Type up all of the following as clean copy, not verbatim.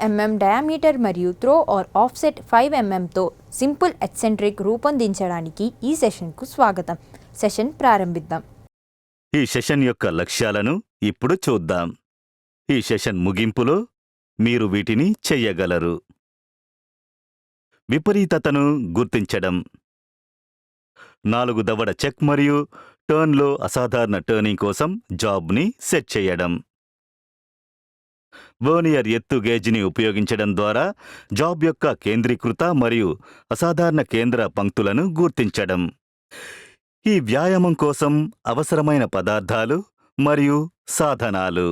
mm diameter మరియు throw or offset 5 mmతో simple eccentric రూపొందించడానికి ఈ సెషన్కు స్వాగతం. సెషన్ ప్రారంభిద్దాం. ఈ సెషన్ యొక్క లక్ష్యాలను ఇప్పుడు చూద్దాం. ఈ సెషన్ ముగింపులో మీరు వీటిని చెయ్యగలరు. విపరీతతను గుర్తించడం, 4 దవడ చెక్ మరియు టర్న్లో అసాధారణ టర్నింగ్ కోసం జాబ్ని సెట్ చేయడం, వర్నియర్ ఎత్తు గేజ్ని ఉపయోగించడం ద్వారా జాబ్ యొక్క కేంద్రీకృత మరియు అసాధారణ కేంద్ర పంక్తులను గుర్తించడం, ఈ వ్యాయామం కోసం అవసరమైన పదార్థాలు మరియు సాధనాలు,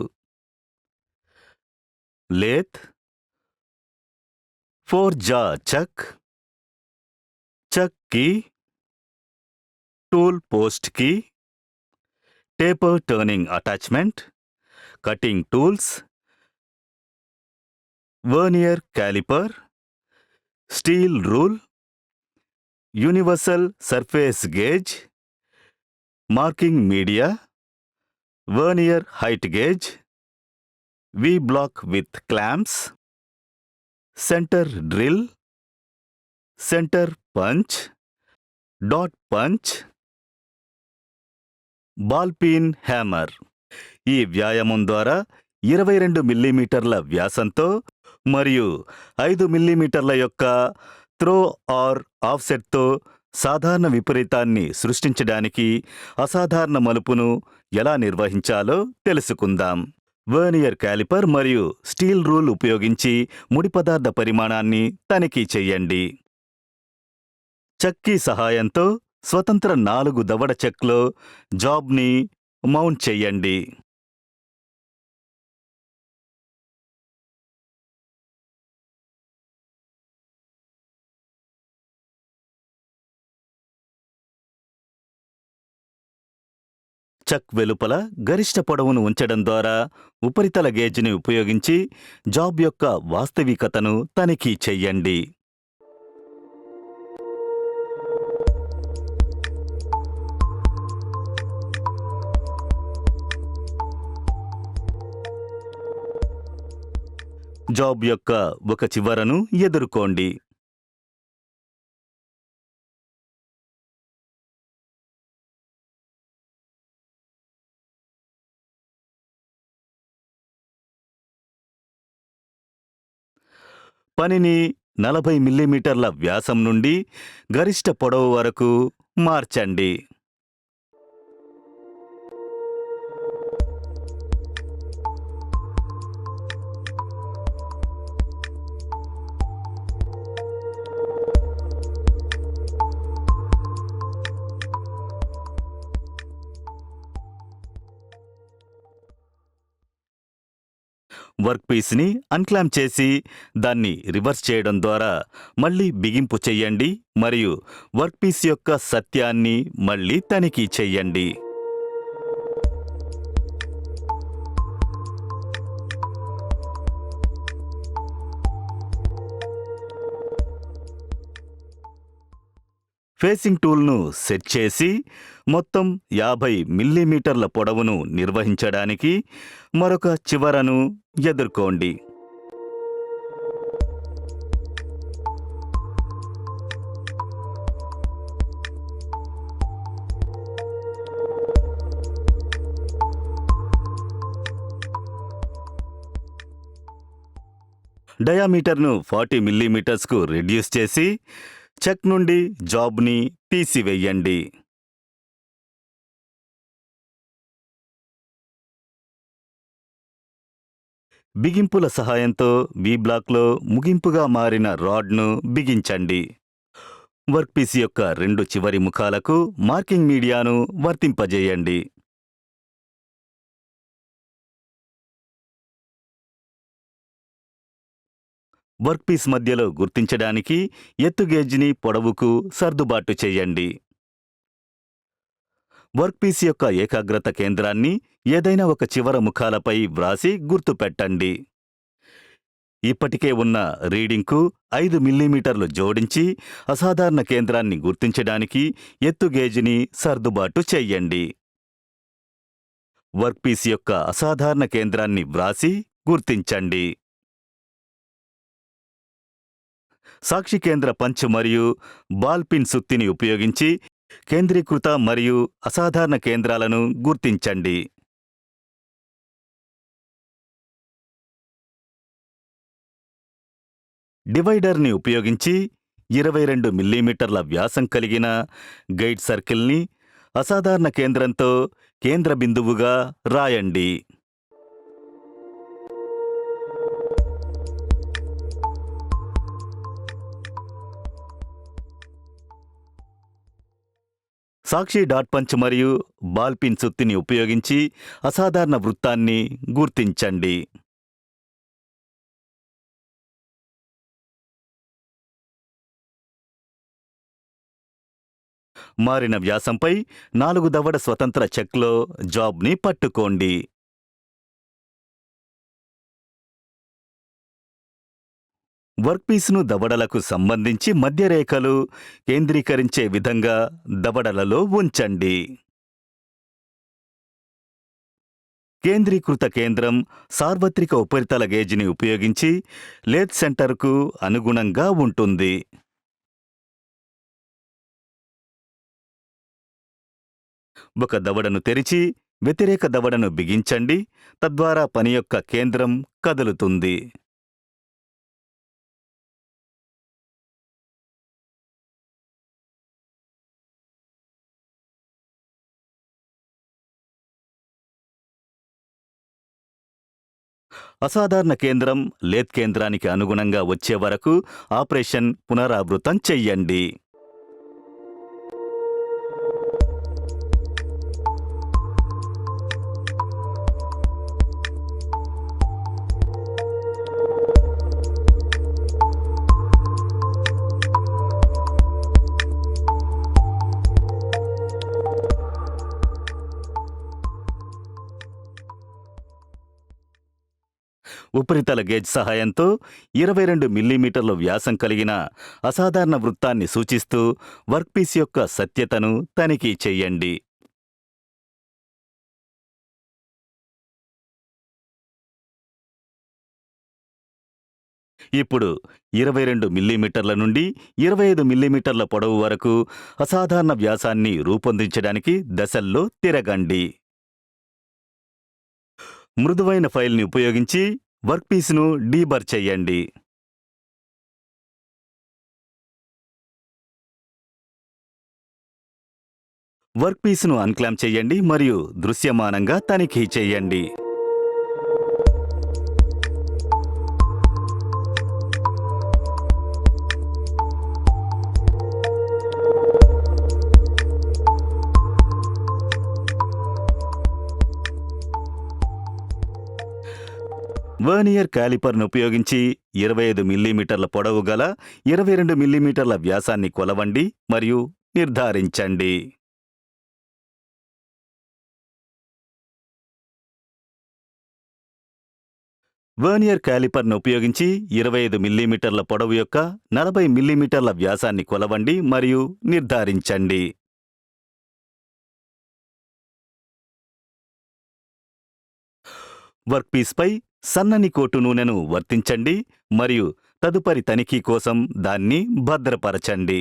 లేత్, 4-జా chuck, chuck key, tool post key, taper turning attachment, cutting tools, vernier caliper, steel rule, universal surface gauge, marking media, vernier height gauge, V block with clamps, centre drill, centre punch, dot punch, ball peen hammer. ఈ వ్యాయామం ద్వారా 22 మిల్లీమీటర్ల వ్యాసంతో మరియు 5 మిల్లీమీటర్ల యొక్క throw are ఆఫ్సెట్తో సాధారణ విపరీతాన్ని సృష్టించడానికి అసాధారణ మలుపును ఎలా నిర్వహించాలో తెలుసుకుందాం. వర్నియర్ క్యాలిపర్ మరియు స్టీల్ రూల్ ఉపయోగించి ముడి పదార్థ పరిమాణాన్ని తనిఖీ చెయ్యండి. చక్కీ సహాయంతో స్వతంత్ర 4 దవడ చెక్లో జాబ్ని మౌంట్ చెయ్యండి. చక్ వెలుపల గరిష్ట పొడవును ఉంచడం ద్వారా ఉపరితల గేజ్ని ఉపయోగించి జాబ్ యొక్క వాస్తవికతను తనిఖీ చెయ్యండి. జాబ్ యొక్క ఒక చివరను ఎదుర్కోండి. పనిని 40 మిల్లీమీటర్ల వ్యాసం నుండి గరిష్ట పొడవు వరకు మార్చండి. వర్క్ పీస్ని అన్క్లాంప్ చేసి దాన్ని రివర్స్ చేయడం ద్వారా మళ్ళీ బిగింపు చెయ్యండి మరియు వర్క్ పీస్ యొక్క సత్యాన్ని మళ్ళీ తనిఖీ చెయ్యండి. ఫేసింగ్ టూల్ను సెట్ చేసి మొత్తం 50 మిల్లీమీటర్ల పొడవును నిర్వహించడానికి మరొక చివరను ఎదుర్కోండి. డయామీటర్ను 40 మిల్లీమీటర్స్కు రెడ్యూస్ చేసి చెక్ నుండి జాబ్ని తీసివేయండి. బిగింపుల సహాయంతో V-బ్లాక్లో ముగింపుగా మారిన రాడ్ను బిగించండి. వర్క్పీస్ యొక్క 2 చివరి ముఖాలకు మార్కింగ్ మీడియాను వర్తింపజేయండి. వర్క్పీస్ మధ్యలో గుర్తించడానికి ఎత్తు గేజ్ని పొడవుకు సర్దుబాటు చేయండి. వర్క్పీస్ యొక్క ఏకాగ్రత కేంద్రాన్ని ఏదైనా ఒక చివర ముఖాలపై వ్రాసి గుర్తుపెట్టండి. ఇప్పటికే ఉన్న రీడింగ్కు 5 మిల్లీమీటర్లు జోడించి అసాధారణ కేంద్రాన్ని గుర్తించడానికి ఎత్తు గేజ్ని సర్దుబాటు చెయ్యండి. వర్క్పీస్ యొక్క అసాధారణ కేంద్రాన్ని వ్రాసి గుర్తించండి. సాక్షి కేంద్ర పంచ్ మరియు బాల్ పిన్ సుత్తిని ఉపయోగించి కేంద్రీకృత మరియు అసాధారణ కేంద్రాలను గుర్తించండి. డివైడర్ని ఉపయోగించి 22 మిల్లీమీటర్ల వ్యాసం కలిగిన గైడ్ సర్కిల్ని అసాధారణ కేంద్రంతో కేంద్ర బిందువుగా రాయండి. సాక్షి డాట్ పంచ్ మరియు బాల్ పిన్ సుత్తిని ఉపయోగించి అసాధారణ వృత్తాన్ని గుర్తించండి. మారిన వ్యాసంపై 4 దవడ స్వతంత్ర చెక్లో జాబ్ని పట్టుకోండి. వర్క్పీస్ను దవడలకు సంబంధించి మధ్యరేఖలు కేంద్రీకరించే విధంగా దవడలలో ఉంచండి. కేంద్రీకృత కేంద్రం సార్వత్రిక ఉపరితల గేజ్ని ఉపయోగించి లేత్ సెంటర్కు అనుగుణంగా ఉంటుంది. ఒక దవడను తెరిచి వ్యతిరేక దవడను బిగించండి. తద్వారా పని యొక్క కేంద్రం కదులుతుంది. అసాధారణ కేంద్రం లేత్ కేంద్రానికి అనుగుణంగా వచ్చే వరకు ఆపరేషన్ పునరావృతం చెయ్యండి. ఉపరితల గేజ్ సహాయంతో 22 మిల్లీమీటర్ల వ్యాసం కలిగిన అసాధారణ వృత్తాన్ని సూచిస్తూ వర్క్పీస్ యొక్క సత్యతను తనిఖీ చెయ్యండి. ఇప్పుడు 22 మిల్లీమీటర్ల నుండి 25 మిల్లీమీటర్ల పొడవు వరకు అసాధారణ వ్యాసాన్ని రూపొందించడానికి దశల్లో తిరగండి. మృదువైన ఫైల్ని ఉపయోగించి వర్క్పీస్ను డీబర్ చెయ్యండి. వర్క్పీస్ను అన్క్లాంప్ చెయ్యండి మరియు దృశ్యమానంగా తనిఖీ చెయ్యండి. వర్నియర్ క్యాలిపర్ను ఉపయోగించి 25 మిల్లీమీటర్ల పొడవు గల 22 మిల్లీమీటర్ల వ్యాసాన్ని కొలవండి మరియు నిర్ధారించండి. వర్నియర్ క్యాలిపర్ను ఉపయోగించి 25 మిల్లీమీటర్ల పొడవు యొక్క 40 మిల్లీమీటర్ల వ్యాసాన్ని కొలవండి మరియు నిర్ధారించండి. వర్క్పీస్పై సన్నని కోటు నూనెను వర్తించండి మరియు తదుపరి తనిఖీ కోసం దాన్ని భద్రపరచండి.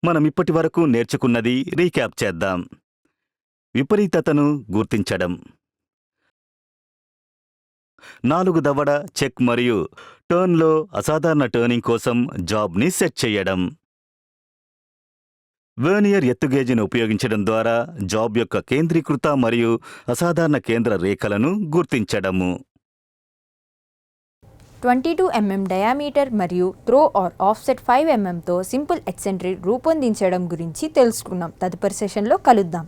మనమిప్పటివరకు నేర్చుకున్నది రీక్యాప్ చేద్దాం. విపరీతతను గుర్తించడం, 4 దవడ చెక్ మరియు టర్న్లో అసాధారణ టర్నింగ్ కోసం జాబ్ని సెట్ చేయడం, వర్నియర్ ఎత్తుగేజ్ను ఉపయోగించడం ద్వారా జాబ్ యొక్క కేంద్రీకృత మరియు అసాధారణ కేంద్ర రేఖలను గుర్తించడము. 22 mm డయామీటర్ మరియు త్రో ఆర్ ఆఫ్సెట్ 5 mmతో సింపుల్ ఎక్సెంట్రిక్ రూపొందించడం గురించి తెలుసుకున్నాం. తదుపరి సెషన్లో కలుద్దాం.